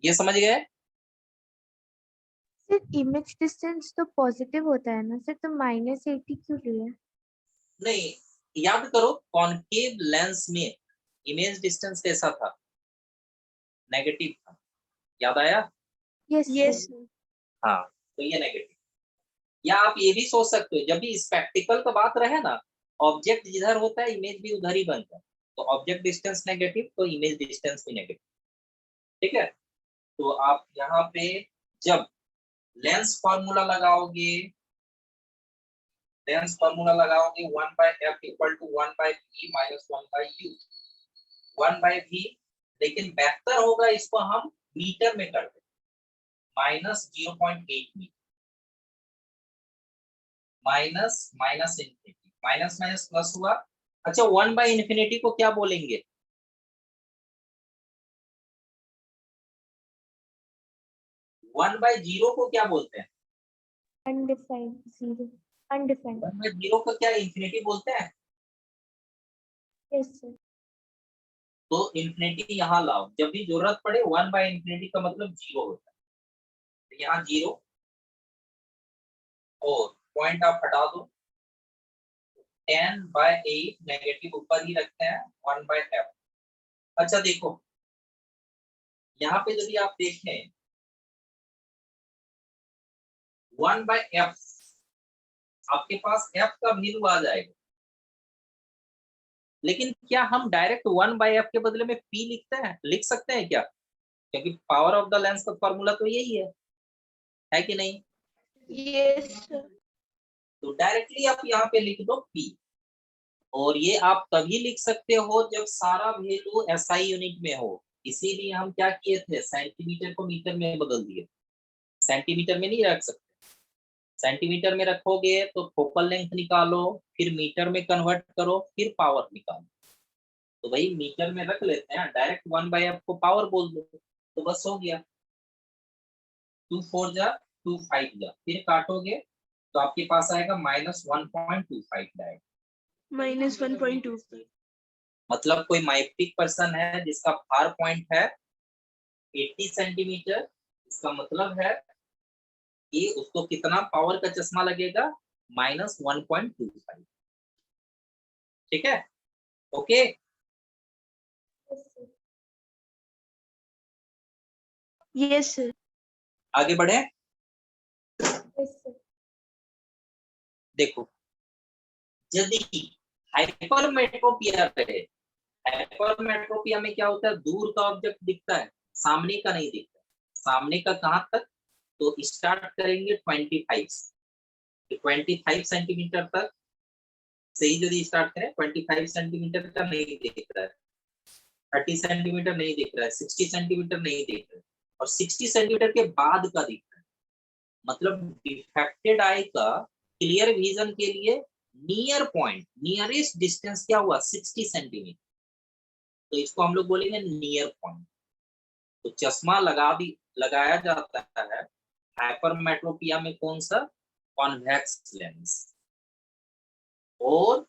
ये समझ गए? सर इमेज डिस्टेंस तो पॉजिटिव होता है ना सर, तो -80 क्यों लिया? नहीं, याद करो कॉनकेव लेंस में इमेज डिस्टेंस कैसा था? नेगेटिव था, याद आया? yes Yes, sir, sir. हाँ, तो ये नेगेटिव। या आप ये भी सोच सकते हो जब भी स्पेक्टिकल का बात रहे ना, ऑब्जेक्ट जिधर होता है इमेज भी उधर ही बनता है, तो ऑब्जेक्ट डिस्टेंस नेगेटिव तो इमेज डिस्टेंस भी नेगेटिव। ठीक है, तो आप यहाँ पे जब लेंस फॉर्मूला लगाओगे, 1/f equal to 1/v minus 1/u, 1/v। लेकिन बेहतर होगा इसको हम मीटर में कर दें, -0.8 metre, minus minus infinity, minus minus plus हुआ। अच्छा, 1/इंफिनिटी को क्या बोलेंगे? 1/0 को क्या बोलते हैं? undefined, zero, undefined, 1/0 को क्या इंफिनिटी बोलते हैं? yes sir, तो इंफिनिटी यहाँ लाओ, जब भी जरूरत पड़े 1/∞ का मतलब 0 होता है, तो यहाँ 0 और पॉइंट आप हटा दो, 10/8 नेगेटिव ऊपर ही रखते हैं 1/f। अच्छा देखो यहाँ पे यदि आप देखें 1/f, आपके पास f का वैल्यू आ जाएगा, लेकिन क्या हम डायरेक्ट 1/f के बदले में p लिख सकते हैं क्या? क्योंकि पावर ऑफ द लेंस का फॉर्मूला तो यही है कि नहीं? Yes sir. तो डायरेक्टली आप यहाँ पे लिख दो p, और ये आप तभी लिख सकते हो जब सारा वैल्यू SI यूनिट में हो। इसीलिए हम क्या किए थे, सेंटीमीटर को मीटर में बदल दिए। सेंटीमीटर में नहीं रख सकते, सेंटीमीटर में रखोगे तो फोकल लेंथ निकालो, फिर मीटर में कन्वर्ट करो, फिर पावर निकालो। तो भाई मीटर में रख लेते हैं, डायरेक्ट 1/f को पावर बोल दो तो बस हो गया। 2 4 जा 2 5 जा, फिर काटोगे तो आपके पास आएगा -1.25 डायरेक्ट। -1.2। मतलब कोई माइपिक पर्सन है जिसका भार पॉइंट है 80 सेंटीमीटर, इसका मतलब है कि उसको कितना पावर का चश्मा लगेगा, -1.25। ठीक है, ओके। Yes sir. आगे बढ़े। Yes, sir. देखो यदि हाइपरमेट्रोपिया रहे, हाइपरमेट्रोपिया में क्या होता है, दूर का ऑब्जेक्ट दिखता है, सामने का नहीं दिखता। सामने का कहां तक, तो स्टार्ट करेंगे 25 सेंटीमीटर तक से ही यदि स्टार्ट करें, 25 सेंटीमीटर का नहीं दिख रहा है, 30 सेंटीमीटर नहीं दिख रहा है, 60 सेंटीमीटर नहीं दिख रहा है, और 60 सेंटीमीटर के बाद का दिख रहा है। मतलब डिफेक्टेड आई का क्लियर विजन के लिए नियर पॉइंट, नियरेस्ट डिस्टेंस क्या हुआ, 60 सेंटीमीटर, तो इसको हम लोग बोलेंगे नियर पॉइंट। तो चश्मा लगाया जाता है हाइपरमेट्रोपिया में, कौन सा, कॉन्वेक्स लेंस। और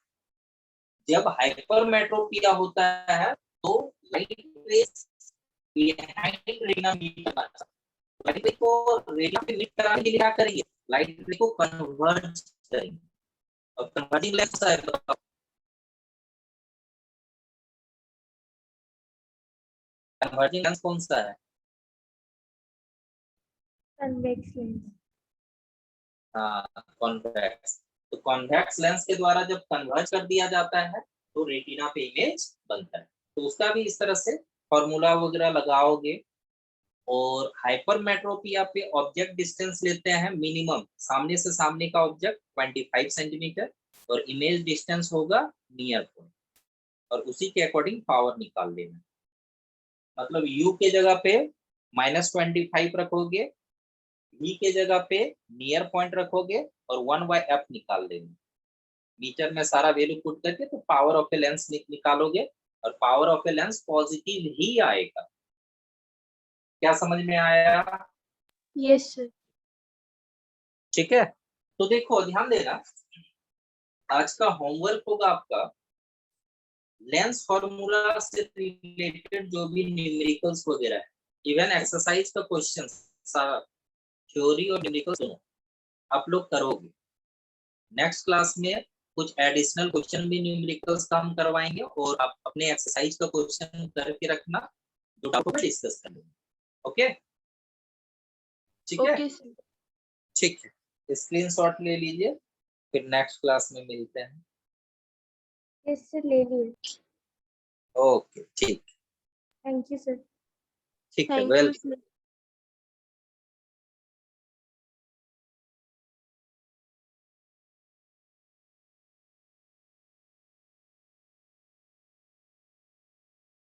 जब हाइपरमेट्रोपिया होता है तो light rays behind retina meet करता है। लाइट रे को रेटिना पे मीट कराने के लिए क्या करेंगे, लाइट रे को कन्वर्ज करेंगे, और कन्वर्जिंग लेंस है, कन्वर्जिंग लेंस कौन सा है, Convex lens. हाँ कॉन्वेक्स। तो कॉन्वेक्स लेंस के द्वारा जब कन्वर्ज कर दिया जाता है तो रेटिना पे इमेज बनता है। तो उसका भी इस तरह से फॉर्मूला वगैरह लगाओगे। और हाइपरमेट्रोपिया पे ऑब्जेक्ट डिस्टेंस लेते हैं मिनिमम, सामने से सामने का ऑब्जेक्ट 25 सेंटीमीटर, और इमेज डिस्टेंस होगा नियर पॉइंट, और उसी के अकॉर्डिंग पावर निकाल लेना। मतलब U के जगह पे -25 रखोगे, V के जगह पे नियर पॉइंट रखोगे, और 1/f निकाल लेंगे। मीटर में सारा वैल्यू पुट करके तो पावर ऑफ ए लेंस निकालोगे, और power of a lens positive ही आएगा। क्या समझ में आया? Yes sir. ठीक है, तो देखो ध्यान देना, आज का होमवर्क होगा आपका लेंस फॉर्मूला से रिलेटेड जो भी न्यूमेरिकल्स वगैरह है, इवन एक्सरसाइज का क्वेश्चन, सारा थ्योरी और न्यूमेरिकल्स दोनों आप लोग करोगे। नेक्स्ट क्लास में कुछ एडिशनल क्वेश्चन भी न्यूमेरिकल्स का हम करवाएंगे, और आप अपने एक्सरसाइज का क्वेश्चन करके रखना, जो डाउट है डिस्कस कर लेंगे। ओके, ठीक है, ओके सर। ठीक है, स्क्रीनशॉट ले लीजिए, फिर नेक्स्ट क्लास में मिलते हैं। Yes, sir. ले लिए. ओके, ठीक, Thank you, sir. ठीक है, थैंक यू वेलकम। सर।